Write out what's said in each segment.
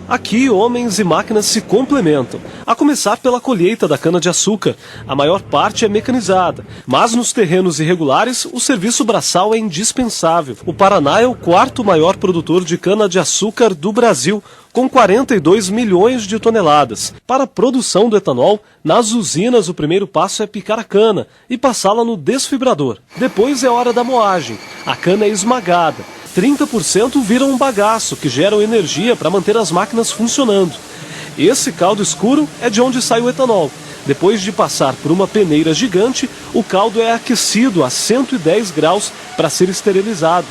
Aqui, homens e máquinas se complementam, a começar pela colheita da cana-de-açúcar. A maior parte é mecanizada, mas nos terrenos irregulares, o serviço braçal é indispensável. O Paraná é o quarto maior produtor de cana-de-açúcar do Brasil, com 42 milhões de toneladas. Para a produção do etanol, nas usinas o primeiro passo é picar a cana e passá-la no desfibrador. Depois é hora da moagem. A cana é esmagada. 30% viram um bagaço, que geram energia para manter as máquinas funcionando. Esse caldo escuro é de onde sai o etanol. Depois de passar por uma peneira gigante, o caldo é aquecido a 110 graus para ser esterilizado.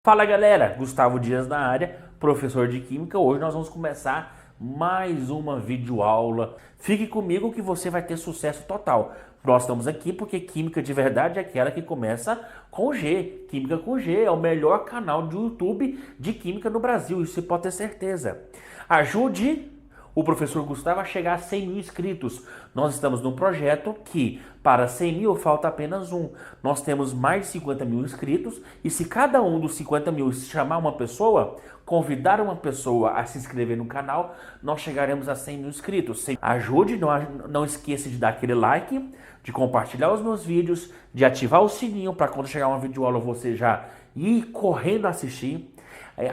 Fala galera, Gustavo Dias na área, professor de Química. Hoje nós vamos começar mais uma videoaula. Fique comigo que você vai ter sucesso total. Nós estamos aqui porque Química de Verdade é aquela que começa com G. Química com G é o melhor canal de YouTube de Química no Brasil, isso você pode ter certeza. Ajude o professor Gustavo a chegar a 100 mil inscritos. Nós estamos num projeto que para 100 mil falta apenas um. Nós temos mais de 50 mil inscritos e se cada um dos 50 mil chamar uma pessoa, convidar uma pessoa a se inscrever no canal, nós chegaremos a 100 mil inscritos. Ajude, não esqueça de dar aquele like, de compartilhar os meus vídeos, de ativar o sininho para quando chegar uma videoaula você já ir correndo assistir.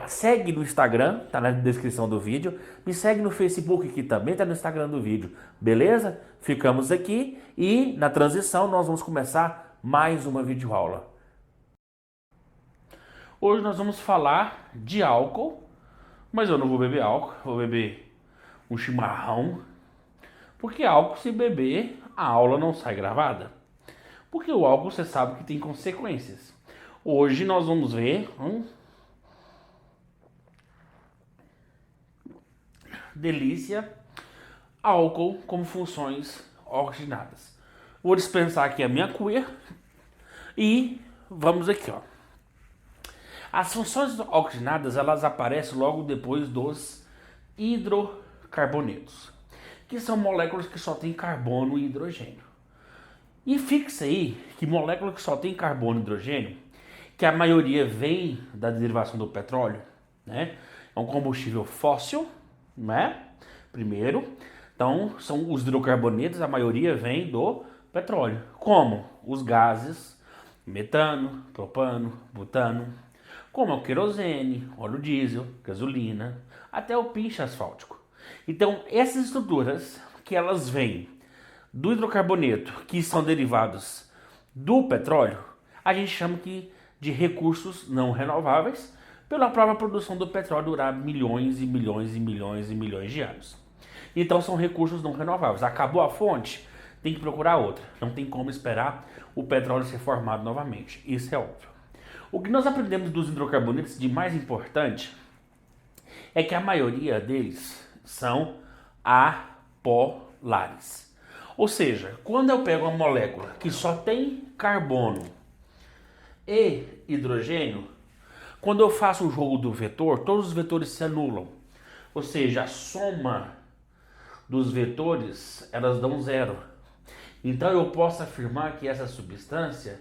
Segue no Instagram, tá na descrição do vídeo. Me segue no Facebook, que também tá no Instagram do vídeo. Beleza? Ficamos aqui e na transição nós vamos começar mais uma videoaula. Hoje nós vamos falar de álcool, mas eu não vou beber álcool, vou beber um chimarrão. Porque álcool, se beber, a aula não sai gravada. Porque o álcool você sabe que tem consequências. Hoje nós vamos ver delícia, álcool como funções oxigenadas. Vou dispensar aqui a minha cuia e vamos aqui, ó. As funções oxigenadas, elas aparecem logo depois dos hidrocarbonetos, que são moléculas que só têm carbono e hidrogênio. E fixa aí que molécula que só tem carbono e hidrogênio, que a maioria vem da derivação do petróleo, né? É um combustível fóssil, né? Primeiro, então são os hidrocarbonetos, a maioria vem do petróleo. Como os gases, metano, propano, butano, como o querosene, óleo diesel, gasolina, até o pinche asfáltico. Então essas estruturas que elas vêm do hidrocarboneto, que são derivados do petróleo, a gente chama de recursos não renováveis, pela própria produção do petróleo durar milhões e milhões e milhões e milhões de anos. Então são recursos não renováveis. Acabou a fonte, tem que procurar outra. Não tem como esperar o petróleo ser formado novamente. Isso é óbvio. O que nós aprendemos dos hidrocarbonetos de mais importante é que a maioria deles são apolares. Ou seja, quando eu pego uma molécula que só tem carbono e hidrogênio, quando eu faço o jogo do vetor, todos os vetores se anulam. Ou seja, a soma dos vetores, elas dão zero. Então eu posso afirmar que essa substância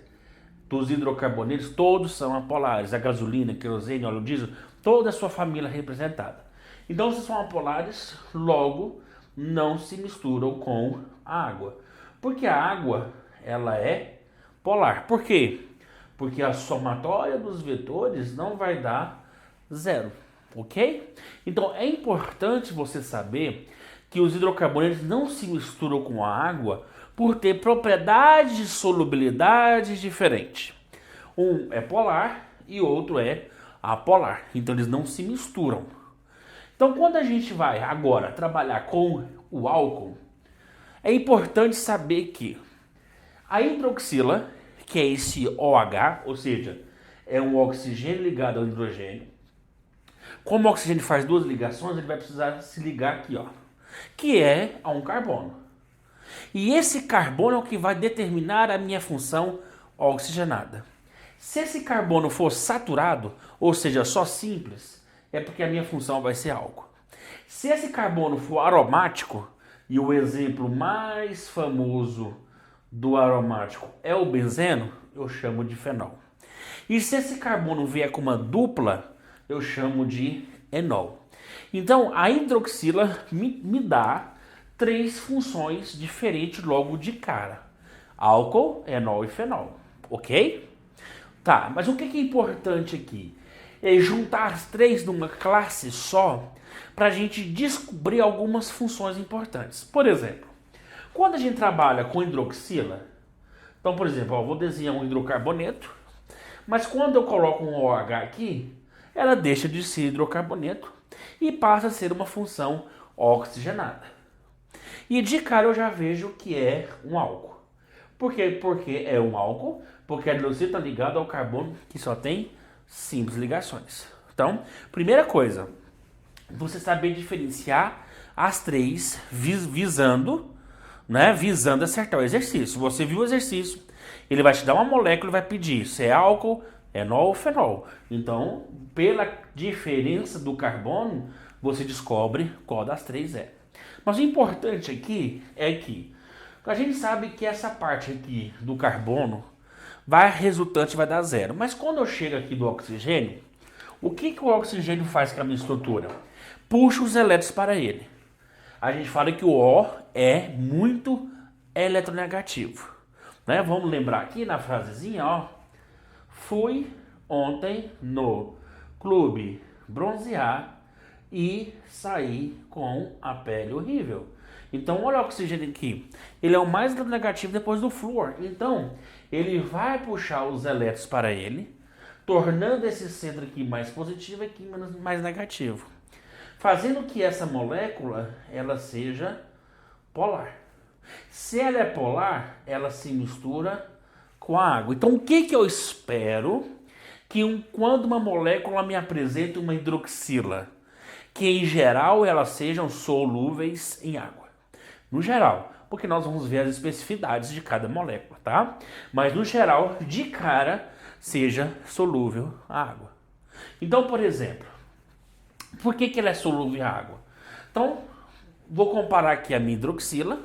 dos hidrocarbonetos, todos são apolares. A gasolina, querosene, óleo diesel, toda a sua família representada. Então se são apolares, logo não se misturam com a água. Porque a água, ela é polar. Por quê? Porque a somatória dos vetores não vai dar zero, ok? Então é importante você saber que os hidrocarbonetos não se misturam com a água por ter propriedades de solubilidade diferentes. Um é polar e outro é apolar, então eles não se misturam. Então quando a gente vai agora trabalhar com o álcool, é importante saber que a hidroxila, que é esse OH, ou seja, é um oxigênio ligado ao hidrogênio. Como o oxigênio faz duas ligações, ele vai precisar se ligar aqui, ó, que é a um carbono. E esse carbono é o que vai determinar a minha função oxigenada. Se esse carbono for saturado, ou seja, só simples, é porque a minha função vai ser álcool. Se esse carbono for aromático, e o exemplo mais famoso do aromático é o benzeno, eu chamo de fenol. E se esse carbono vier com uma dupla, eu chamo de enol. Então, a hidroxila me dá 3 funções diferentes logo de cara. Álcool, enol e fenol, ok? Tá, mas o que é importante aqui? É juntar as 3 numa classe só para a gente descobrir algumas funções importantes. Por exemplo, quando a gente trabalha com hidroxila, então, por exemplo, eu vou desenhar um hidrocarboneto, mas quando eu coloco um OH aqui, ela deixa de ser hidrocarboneto e passa a ser uma função oxigenada. E de cara eu já vejo que é um álcool. Por quê? Porque é um álcool, porque a hidroxila está ligada ao carbono que só tem simples ligações. Então, primeira coisa, você saber diferenciar as 3 visando acertar o exercício. Você viu o exercício, ele vai te dar uma molécula e vai pedir se é álcool, enol ou fenol. Então, pela diferença do carbono, você descobre qual das 3 é. Mas o importante aqui é que a gente sabe que essa parte aqui do carbono resultante vai dar 0. Mas quando eu chego aqui do oxigênio, o que o oxigênio faz com a minha estrutura? Puxa os elétrons para ele. A gente fala que o O é muito eletronegativo. Né? Vamos lembrar aqui na frasezinha, ó. Fui ontem no clube bronzear e saí com a pele horrível. Então, olha o oxigênio aqui. Ele é o mais negativo depois do flúor. Então, ele vai puxar os elétrons para ele, tornando esse centro aqui mais positivo e aqui mais negativo. Fazendo que essa molécula ela seja polar. Se ela é polar, ela se mistura com a água. Então, o que eu espero quando uma molécula me apresenta uma hidroxila? Que, em geral, elas sejam solúveis em água. No geral, porque nós vamos ver as especificidades de cada molécula, tá? Mas, no geral, de cara, seja solúvel à água. Então, por exemplo, por que ela é solúvel à água? Então, vou comparar aqui a minha hidroxila.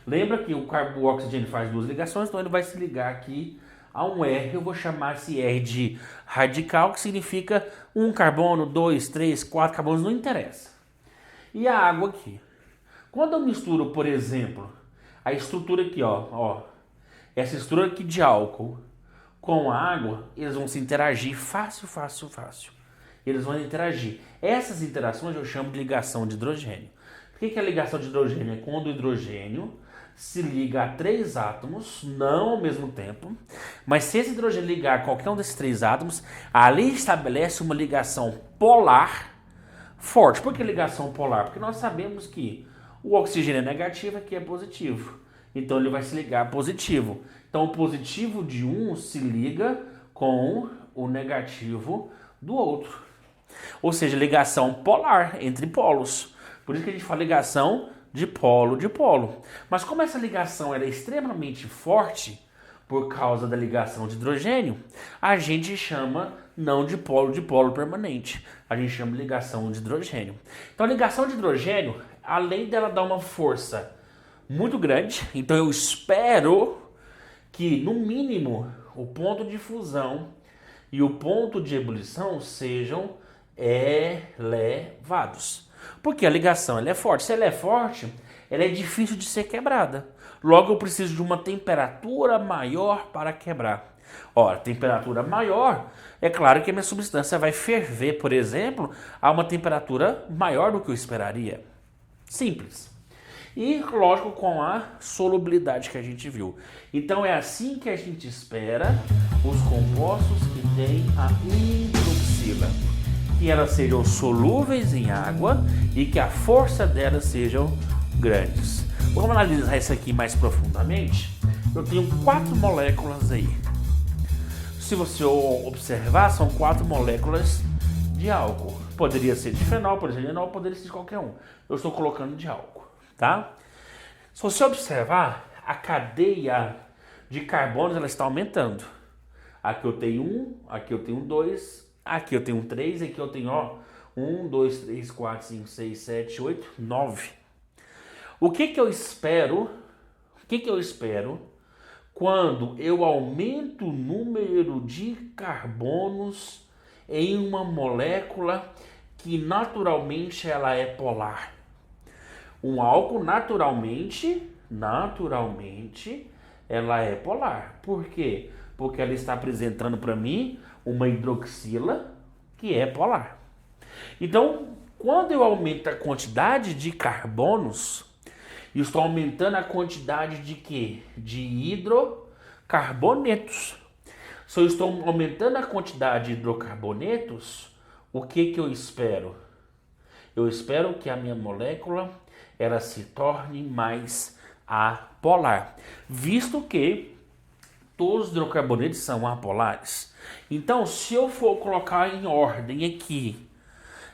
Lembra que o oxigênio faz 2 ligações, então ele vai se ligar aqui a um R. Eu vou chamar esse R de radical, que significa 1 carbono, 2, 3, 4 carbonos, não interessa. E a água aqui. Quando eu misturo, por exemplo, a estrutura aqui, ó, essa estrutura aqui de álcool com a água, eles vão se interagir fácil. Eles vão interagir. Essas interações eu chamo de ligação de hidrogênio. O que é a ligação de hidrogênio? É quando o hidrogênio se liga a 3 átomos, não ao mesmo tempo, mas se esse hidrogênio ligar a qualquer um desses 3 átomos, ali estabelece uma ligação polar forte. Por que ligação polar? Porque nós sabemos que o oxigênio é negativo, aqui é positivo. Então ele vai se ligar positivo. Então o positivo de um se liga com o negativo do outro. Ou seja, ligação polar entre polos. Por isso que a gente fala ligação de polo. Mas como essa ligação é extremamente forte, por causa da ligação de hidrogênio, a gente chama não de polo permanente. A gente chama de ligação de hidrogênio. Então a ligação de hidrogênio, além dela dar uma força muito grande, então eu espero que, no mínimo, o ponto de fusão e o ponto de ebulição sejam elevados. Porque a ligação ela é forte. Se ela é forte, ela é difícil de ser quebrada. Logo, eu preciso de uma temperatura maior para quebrar. Ora, temperatura maior, é claro que a minha substância vai ferver, por exemplo, a uma temperatura maior do que eu esperaria. Simples. E, lógico, com a solubilidade que a gente viu. Então, é assim que a gente espera os compostos que têm a hidroxila. Que elas sejam solúveis em água e que a força delas sejam grandes. Vamos analisar isso aqui mais profundamente. Eu tenho 4 moléculas aí. Se você observar, são 4 moléculas de álcool. Poderia ser de fenol, poderia ser de enol, poderia ser de qualquer um. Eu estou colocando de álcool, tá? Se você observar, a cadeia de carbonos ela está aumentando. Aqui eu tenho 1, aqui eu tenho 2, aqui eu tenho 3, aqui eu tenho 1, 2, 3, 4, 5, 6, 7, 8, 9. O que que eu espero? O que que eu espero quando eu aumento o número de carbonos em uma molécula que naturalmente ela é polar? Um álcool naturalmente ela é polar. Por quê? Porque ela está apresentando para mim uma hidroxila que é polar. Então, quando eu aumento a quantidade de carbonos, eu estou aumentando a quantidade de quê? De hidrocarbonetos. Se eu estou aumentando a quantidade de hidrocarbonetos, o que que eu espero? Eu espero que a minha molécula ela se torne mais apolar, visto que todos os hidrocarbonetos são apolares. Então, se eu for colocar em ordem aqui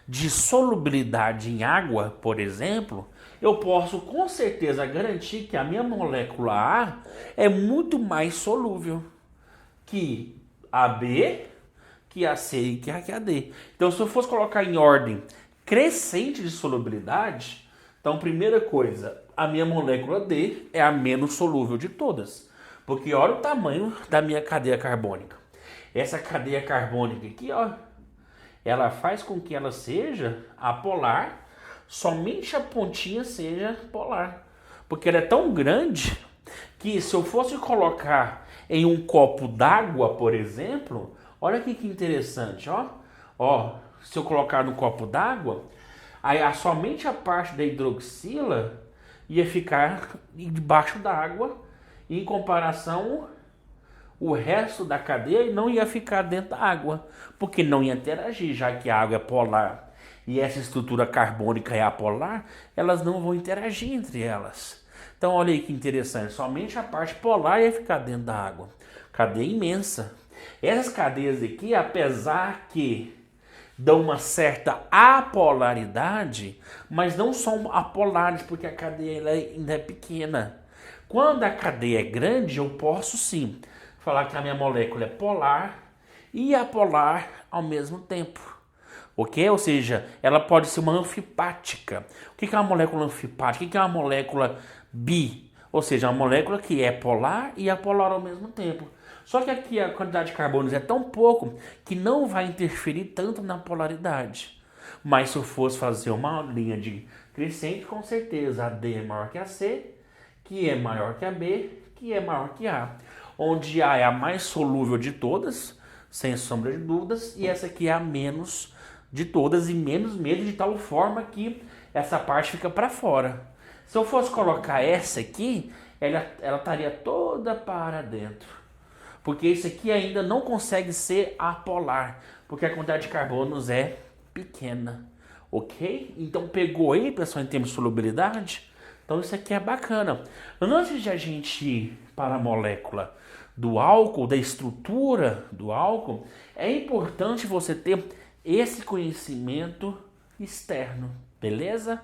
de solubilidade em água, por exemplo, eu posso com certeza garantir que a minha molécula A é muito mais solúvel que a B, que a C e que a D. Então, se eu fosse colocar em ordem crescente de solubilidade, então, primeira coisa, a minha molécula D é a menos solúvel de todas. Porque olha o tamanho da minha cadeia carbônica. Essa cadeia carbônica aqui, ó, ela faz com que ela seja apolar, somente a pontinha seja polar. Porque ela é tão grande que se eu fosse colocar em um copo d'água, por exemplo, olha aqui que interessante, ó. Ó, se eu colocar no copo d'água, aí somente a parte da hidroxila ia ficar debaixo d'água, em comparação o resto da cadeia não ia ficar dentro da água, porque não ia interagir, já que a água é polar e essa estrutura carbônica é apolar, elas não vão interagir entre elas. Então olha aí que interessante, somente a parte polar ia ficar dentro da água. Cadeia imensa. Essas cadeias aqui, apesar que dão uma certa apolaridade, mas não são apolares porque a cadeia ainda é pequena. Quando a cadeia é grande, eu posso sim falar que a minha molécula é polar e apolar ao mesmo tempo. Ok? Ou seja, ela pode ser uma anfipática. O que é uma molécula anfipática? O que é uma molécula bi? Ou seja, uma molécula que é polar e apolar ao mesmo tempo. Só que aqui a quantidade de carbonos é tão pouco que não vai interferir tanto na polaridade. Mas se eu fosse fazer uma linha de crescente, com certeza a D é maior que a C, que é maior que a B, que é maior que A. Onde A é a mais solúvel de todas, sem sombra de dúvidas, e essa aqui é a menos de todas e menos mesmo, de tal forma que essa parte fica para fora. Se eu fosse colocar essa aqui, ela estaria toda para dentro. Porque esse aqui ainda não consegue ser apolar, porque a quantidade de carbonos é pequena, ok? Então pegou aí, pessoal, em termos de solubilidade? Então isso aqui é bacana. Antes de a gente ir para a molécula do álcool, da estrutura do álcool, é importante você ter esse conhecimento externo, beleza?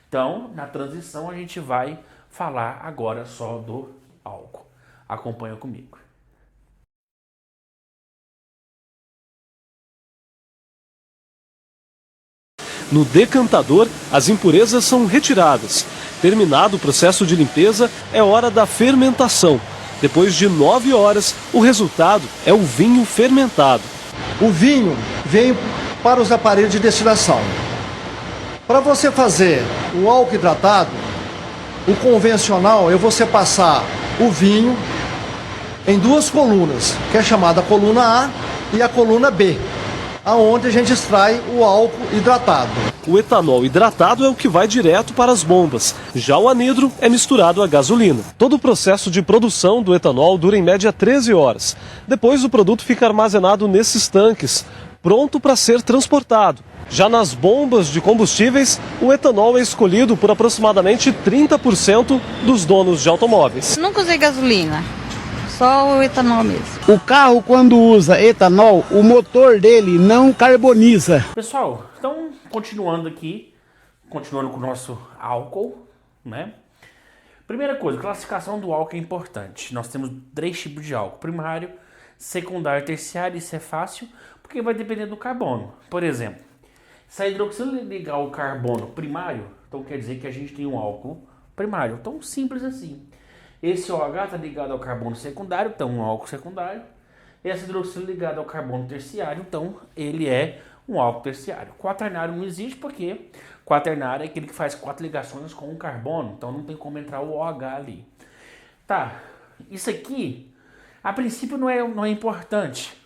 Então, na transição a gente vai falar agora só do álcool. Acompanha comigo. No decantador, as impurezas são retiradas. Terminado o processo de limpeza, é hora da fermentação. Depois de 9 horas, o resultado é o vinho fermentado. O vinho vem para os aparelhos de destilação. Para você fazer o álcool hidratado, o convencional é você passar o vinho em duas colunas, que é chamada a coluna A e a coluna B, aonde a gente extrai o álcool hidratado. O etanol hidratado é o que vai direto para as bombas. Já o anidro é misturado à gasolina. Todo o processo de produção do etanol dura em média 13 horas. Depois o produto fica armazenado nesses tanques, pronto para ser transportado. Já nas bombas de combustíveis, o etanol é escolhido por aproximadamente 30% dos donos de automóveis. Nunca usei gasolina. Só o etanol mesmo. O carro, quando usa etanol, o motor dele não carboniza. Pessoal, então, continuando com o nosso álcool, né? Primeira coisa, classificação do álcool é importante. Nós temos 3 tipos de álcool: primário, secundário e terciário. Isso é fácil, porque vai depender do carbono. Por exemplo, Se a hidroxila ligar o carbono primário, então quer dizer que a gente tem um álcool primário. Tão simples assim. Esse OH está ligado ao carbono secundário, então um álcool secundário. Essa hidroxila ligada ao carbono terciário, então ele é um álcool terciário. Quaternário não existe porque quaternário é aquele que faz 4 ligações com um carbono, então não tem como entrar o OH ali. Tá, isso aqui a princípio não é importante,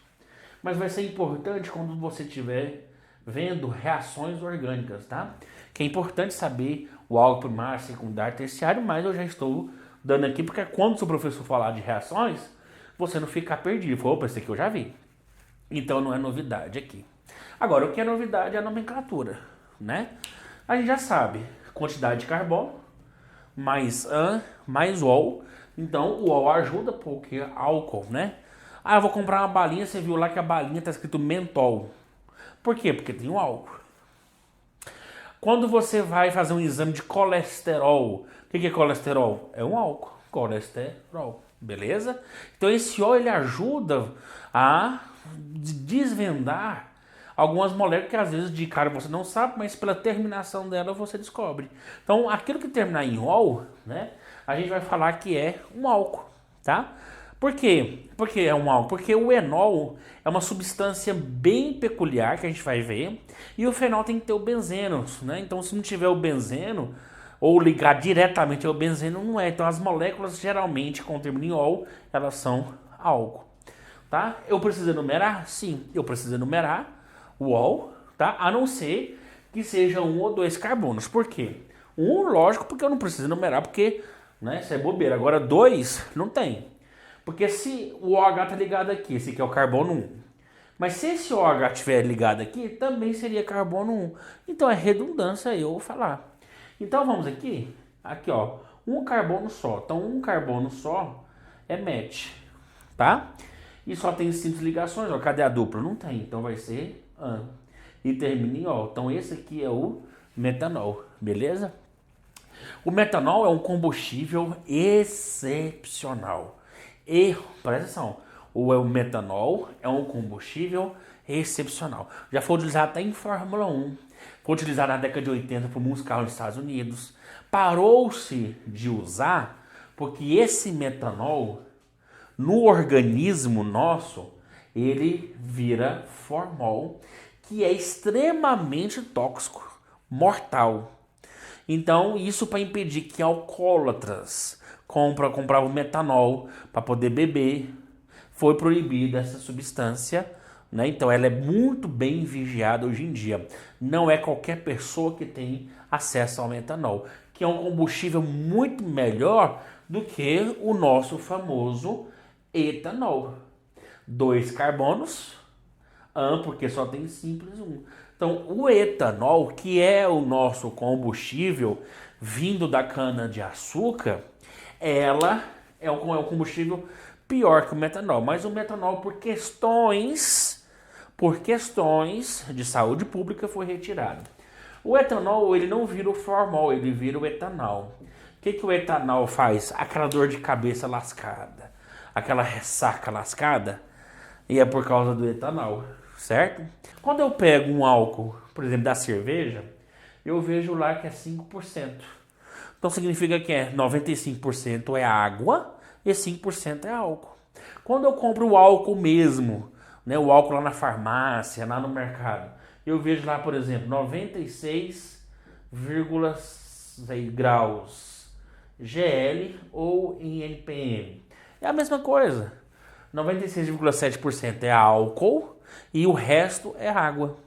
mas vai ser importante quando você estiver vendo reações orgânicas, tá? Que é importante saber o álcool primário, secundário, terciário, mas eu já estou dando aqui porque quando o seu professor falar de reações, você não ficar perdido. Opa, esse aqui eu já vi. Então não é novidade aqui. Agora, o que é novidade é a nomenclatura, né? A gente já sabe, quantidade de carbono, mais AN, mais OL. Então, o OL ajuda porque é álcool, né? Ah, eu vou comprar uma balinha, você viu lá que a balinha está escrito mentol. Por quê? Porque tem um álcool. Quando você vai fazer um exame de colesterol, o que é colesterol? É um álcool, colesterol, beleza? Então esse O ele ajuda a desvendar algumas moléculas que às vezes de cara você não sabe, mas pela terminação dela você descobre. Então aquilo que terminar em OL, né, a gente vai falar que é um álcool, tá? Por quê? Porque é um álcool? Porque o enol é uma substância bem peculiar que a gente vai ver, e o fenol tem que ter o benzeno, né? Então se não tiver o benzeno, ou ligar diretamente ao benzeno, não é. Então as moléculas geralmente com o termo em ol, elas são álcool, tá? Eu preciso enumerar? Sim, eu preciso enumerar o ol, tá? A não ser que seja 1 ou 2 carbonos. Por quê? 1, lógico, porque eu não preciso enumerar, porque, né, isso é bobeira. Agora 2, não tem. Porque se o OH está ligado aqui, esse aqui é o carbono 1. Mas se esse OH estiver ligado aqui, também seria carbono 1. Então é redundância eu vou falar. Então vamos aqui, ó, um carbono só. Então um carbono só é match, tá? E só tem simples ligações, ó. Cadê a dupla? Não tem, então vai ser AN. E termina em OL. Então esse aqui é o metanol, beleza? O metanol é um combustível excepcional. E, presta atenção, o metanol é um combustível excepcional. Já foi utilizado até em Fórmula 1. Foi utilizado na década de 80 por muitos carros nos Estados Unidos. Parou-se de usar porque esse metanol, no organismo nosso, ele vira formol, que é extremamente tóxico, mortal. Então, isso para impedir que alcoólatras compravam metanol para poder beber, foi proibida essa substância, né? Então ela é muito bem vigiada hoje em dia. Não é qualquer pessoa que tem acesso ao metanol, que é um combustível muito melhor do que o nosso famoso etanol. 2 carbonos, AN, porque só tem simples 1. Então o etanol, que é o nosso combustível vindo da cana de açúcar, ela é um combustível pior que o metanol, mas o metanol por questões de saúde pública foi retirado. O etanol ele não vira o formol, ele vira o etanol. O que o etanol faz? Aquela dor de cabeça lascada, aquela ressaca lascada, e é por causa do etanol, certo? Quando eu pego um álcool, por exemplo, da cerveja, eu vejo lá que é 5%. Então significa que 95% é água e 5% é álcool. Quando eu compro o álcool mesmo, né, o álcool lá na farmácia, lá no mercado, eu vejo lá, por exemplo, 96,6 graus GL ou em NPM. É a mesma coisa. 96,7% é álcool e o resto é água.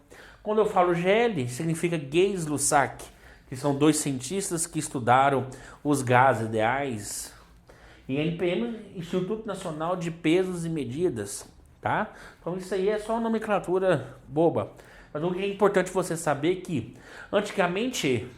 Quando eu falo GL, significa Gay-Lussac, que são 2 cientistas que estudaram os gases ideais. E NPM, Instituto Nacional de Pesos e Medidas, tá? Então isso aí é só uma nomenclatura boba. Mas o que é importante você saber é que antigamente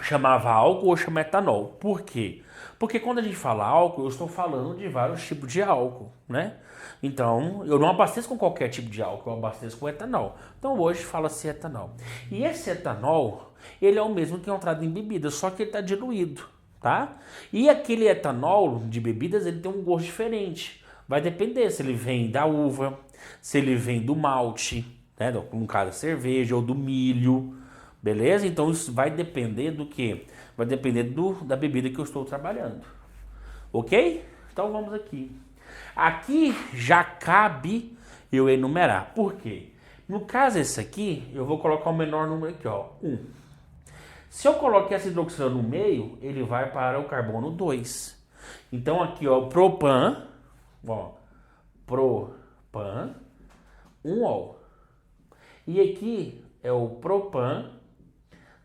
chamava álcool ou chama etanol. Por quê? Porque quando a gente fala álcool, eu estou falando de vários tipos de álcool, né? Então, eu não abasteço com qualquer tipo de álcool, eu abasteço com etanol. Então, hoje fala-se etanol. E esse etanol, ele é o mesmo que é encontrado em bebidas, só que ele está diluído, tá? E aquele etanol de bebidas, ele tem um gosto diferente. Vai depender se ele vem da uva, se ele vem do malte, né? No caso, cerveja ou do milho, beleza? Então isso vai depender do quê? Vai depender da bebida que eu estou trabalhando, ok? Então vamos aqui. Aqui já cabe eu enumerar. Por quê? No caso esse aqui, eu vou colocar o menor número aqui, ó, 1. Se eu colocar essa hidroxila no meio, ele vai para o carbono 2. Então aqui, ó, propan, ó, propan, 1-ol. E aqui é o propan,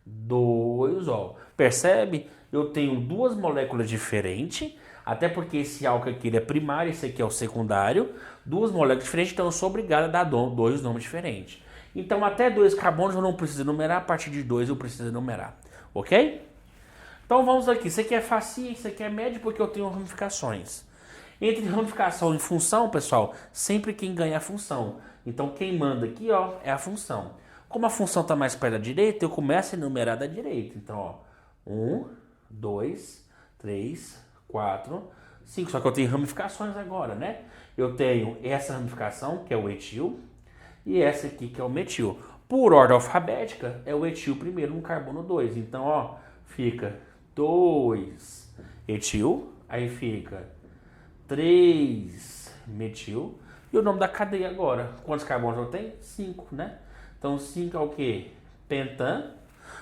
2-ol. Percebe? Eu tenho duas moléculas diferentes, até porque esse álcool aqui ele é primário, esse aqui é o secundário. Duas moléculas diferentes, então eu sou obrigado a dar dois nomes diferentes. Então até 2 carbonos eu não preciso enumerar, a partir de 2 eu preciso enumerar. Ok? Então vamos aqui. Isso aqui é facinho, isso aqui é médio, porque eu tenho ramificações. Entre ramificação e função, pessoal, sempre quem ganha é a função. Então quem manda aqui, ó, é a função. Como a função está mais perto da direita, eu começo a enumerar da direita. Então, ó, 1, 2, 3, 4, 5. Só que eu tenho ramificações agora, né? Eu tenho essa ramificação, que é o etil, e essa aqui, que é o metil. Por ordem alfabética, é o etil primeiro no carbono 2. Então, ó, fica 2 etil, aí fica 3 metil, e o nome da cadeia agora. Quantos carbonos eu tenho? 5, né? Então 5 é o quê? Pentan,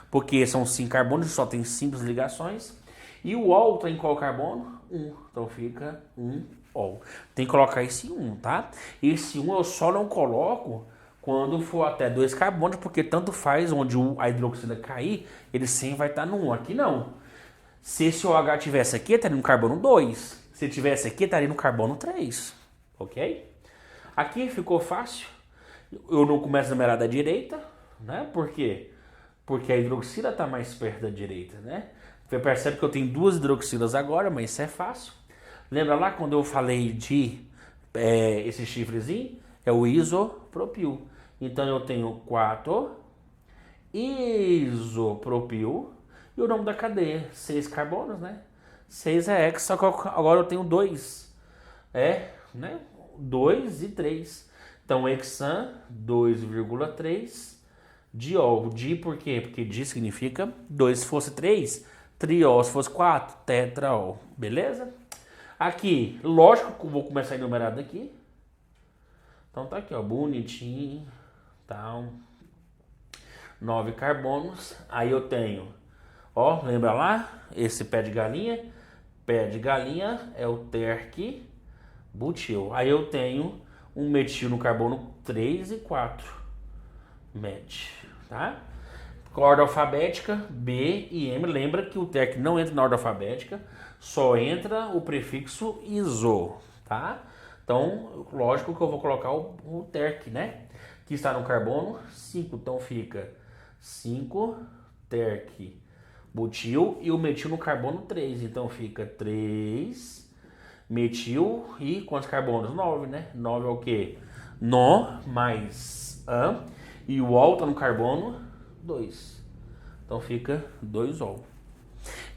porque são 5 carbonos, só tem simples ligações. E o ol está em qual carbono? 1. Então fica 1-ol. Tem que colocar esse 1, tá? Esse 1 eu só não coloco quando for até 2 carbonos, porque tanto faz onde a hidroxila cair, ele sempre vai estar no 1. Aqui não. Se esse OH tivesse aqui, estaria no carbono 2. Se tivesse aqui, estaria no carbono 3. Ok? Aqui ficou fácil. Eu não começo a numerar da direita, né? Por quê? Porque a hidroxila está mais perto da direita, né? Você percebe que eu tenho 2 hidroxilas agora, mas isso é fácil. Lembra lá quando eu falei de esse chifrezinho? É o isopropil. Então eu tenho 4 isopropil e o nome da cadeia, 6 carbonos, né? 6 é hexa, só que agora eu tenho 2. Né? 2 e 3. Então, hexan, 2,3 diol. Di por quê? Porque di significa 2 se fosse 3, triol se fosse 4, tetraol. Beleza? Aqui, lógico que eu vou começar a enumerar daqui. Então tá aqui, ó, bonitinho, tal. 9 carbonos. Aí eu tenho, ó, lembra lá? Esse pé de galinha. Pé de galinha é o terc butil. Aí eu tenho um metil no carbono 3 e 4. Met, tá? Ordem alfabética, B e M. Lembra que o terc não entra na ordem alfabética, só entra o prefixo iso, tá? Então, lógico que eu vou colocar o terc, né? Que está no carbono 5. Então fica 5 terc butil e o metil no carbono 3. Então fica 3 metil e quantos carbonos? 9, né? 9 é o quê? No mais an. E o ol está no carbono 2. Então fica 2-ol.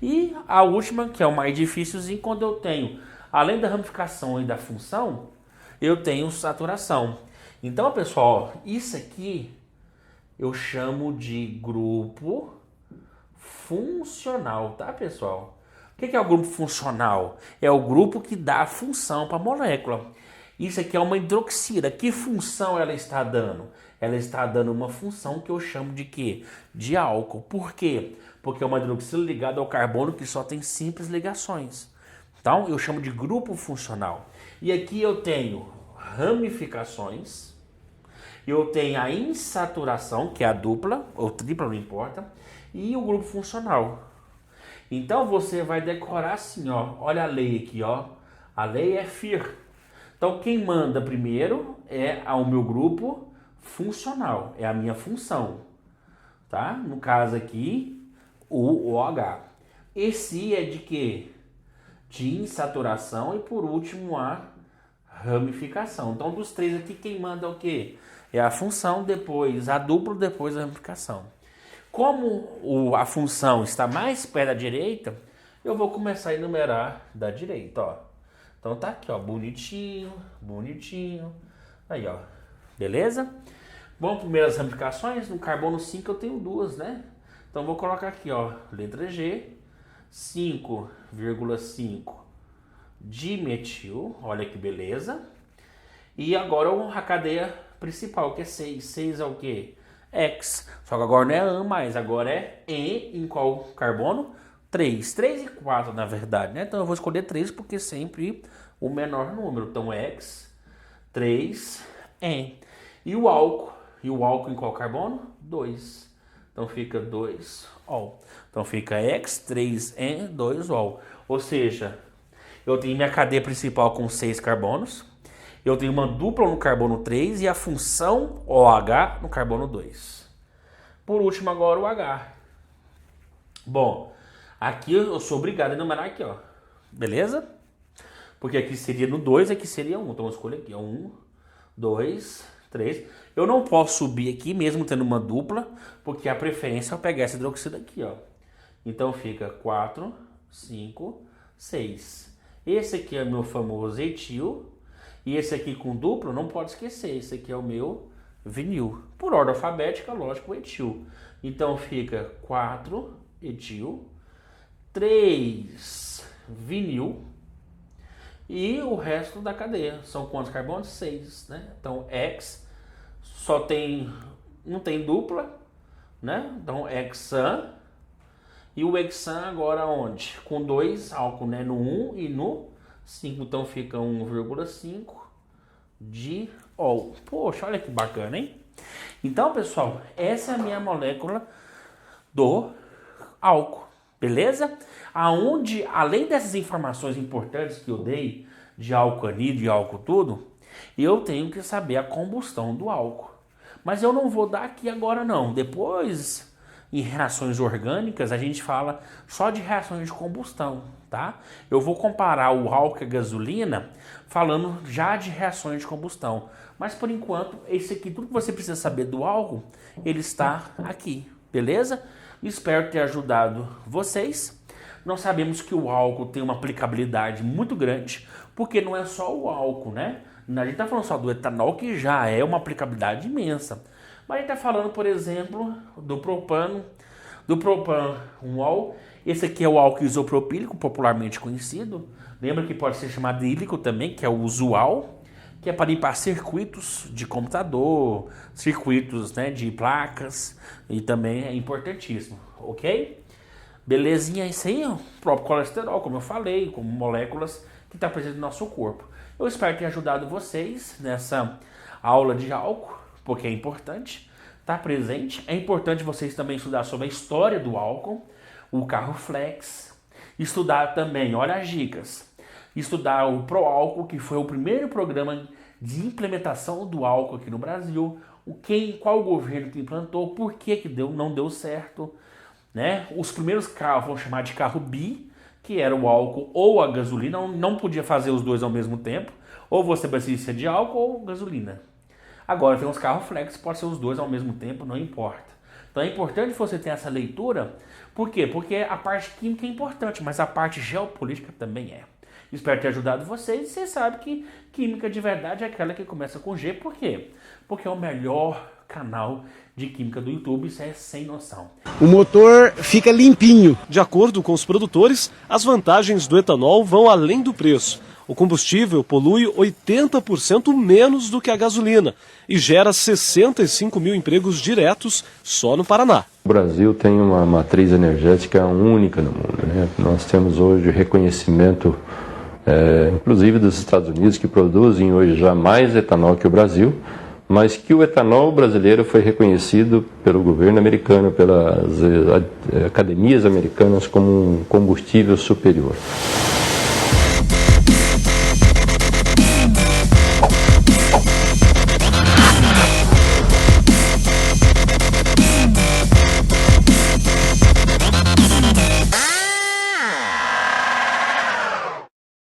E a última, que é o mais difícilzinho, quando eu tenho, além da ramificação e da função, eu tenho saturação. Então, pessoal, ó, isso aqui eu chamo de grupo funcional, tá, pessoal? O que é o grupo funcional? É o grupo que dá a função para a molécula. Isso aqui é uma hidroxila. Que função ela está dando? Ela está dando uma função que eu chamo de quê? De álcool. Por quê? Porque é uma hidroxila ligada ao carbono que só tem simples ligações. Então, eu chamo de grupo funcional. E aqui eu tenho ramificações. Eu tenho a insaturação, que é a dupla, ou tripla, não importa. E o grupo funcional. Então você vai decorar assim, ó. Olha a lei aqui, ó. A lei é FIR. Então quem manda primeiro é o meu grupo funcional. É a minha função. Tá? No caso aqui, o OH. Esse I é de quê? De insaturação e por último a ramificação. Então dos três aqui, quem manda é o quê? É a função, depois a dupla, depois a ramificação. Como a função está mais perto da direita, eu vou começar a enumerar da direita, ó. Então tá aqui, ó, bonitinho, bonitinho. Aí, ó, beleza? Vamos primeiras ramificações. No carbono 5 eu tenho duas, né? Então vou colocar aqui, ó, letra G, 5,5 dimetil, olha que beleza. E agora a cadeia principal, que é 6. 6 é o quê? X. Só que agora não é AN mais, agora é E em qual carbono? 3. 3 e 4, na verdade, né? Então eu vou escolher 3 porque sempre o menor número. Então X, 3, E. E o álcool? E o álcool em qual carbono? 2. Então fica 2 ol. Então fica X, 3N, 2 ol. Ou seja, eu tenho minha cadeia principal com 6 carbonos. Eu tenho uma dupla no carbono 3 e a função OH no carbono 2. Por último agora o H. Bom, aqui eu sou obrigado a enumerar aqui, ó. Beleza? Porque aqui seria no 2, aqui seria 1. Então eu escolho aqui, ó. 1, 2, 3. Eu não posso subir aqui mesmo tendo uma dupla, porque a preferência é eu pegar esse hidroxilo aqui, ó. Então fica 4, 5, 6. Esse aqui é o meu famoso etil. E esse aqui com duplo, não pode esquecer. Esse aqui é o meu vinil. Por ordem alfabética, lógico, o etil. Então fica 4 etil, 3 vinil. E o resto da cadeia. São quantos carbonos? 6, né? Então X só tem, não tem dupla, né? Então hexan. E o hexan agora onde? Com 2 álcool, né? No 1 e no 5. Então fica 1,5 diol. Poxa, olha que bacana, hein? Então, pessoal, essa é a minha molécula do álcool. Beleza? Aonde, além dessas informações importantes que eu dei de álcool anidro e álcool tudo, eu tenho que saber a combustão do álcool. Mas eu não vou dar aqui agora não. Depois, em reações orgânicas, a gente fala só de reações de combustão, tá? Eu vou comparar o álcool e a gasolina falando já de reações de combustão. Mas por enquanto, esse aqui, tudo que você precisa saber do álcool, ele está aqui, beleza? Espero ter ajudado vocês. Nós sabemos que o álcool tem uma aplicabilidade muito grande, porque não é só o álcool, né? A gente está falando só do etanol, que já é uma aplicabilidade imensa. Mas a gente está falando, por exemplo, do propano, ol. Esse aqui é o álcool isopropílico, popularmente conhecido. Lembra que pode ser chamado hídrico também, que é o usual, que é para limpar circuitos de computador, circuitos, né, de placas, e também é importantíssimo, ok? Belezinha, isso aí, o próprio colesterol, como eu falei, como moléculas que está presente no nosso corpo. Eu espero ter ajudado vocês nessa aula de álcool, porque é importante estar presente. É importante vocês também estudar sobre a história do álcool, o carro flex, estudar também, olha as dicas, estudar o Proálcool, que foi o primeiro programa de implementação do álcool aqui no Brasil, qual governo que implantou, por que não deu certo, né? Os primeiros carros vão chamar de carro bi, que era o álcool ou a gasolina, não podia fazer os dois ao mesmo tempo, ou você precisa de álcool ou gasolina. Agora tem os carros flex, pode ser os dois ao mesmo tempo, não importa. Então é importante você ter essa leitura, por quê? Porque a parte química é importante, mas a parte geopolítica também é. Espero ter ajudado vocês, e vocês sabem que química de verdade é aquela que começa com G, por quê? Porque é o melhor canal de química do YouTube, isso é sem noção. O motor fica limpinho. De acordo com os produtores, as vantagens do etanol vão além do preço. O combustível polui 80% menos do que a gasolina e gera 65 mil empregos diretos só no Paraná. O Brasil tem uma matriz energética única no mundo, né? Nós temos hoje reconhecimento, inclusive dos Estados Unidos, que produzem hoje já mais etanol que o Brasil, mas que o etanol brasileiro foi reconhecido pelo governo americano, pelas academias americanas, como um combustível superior.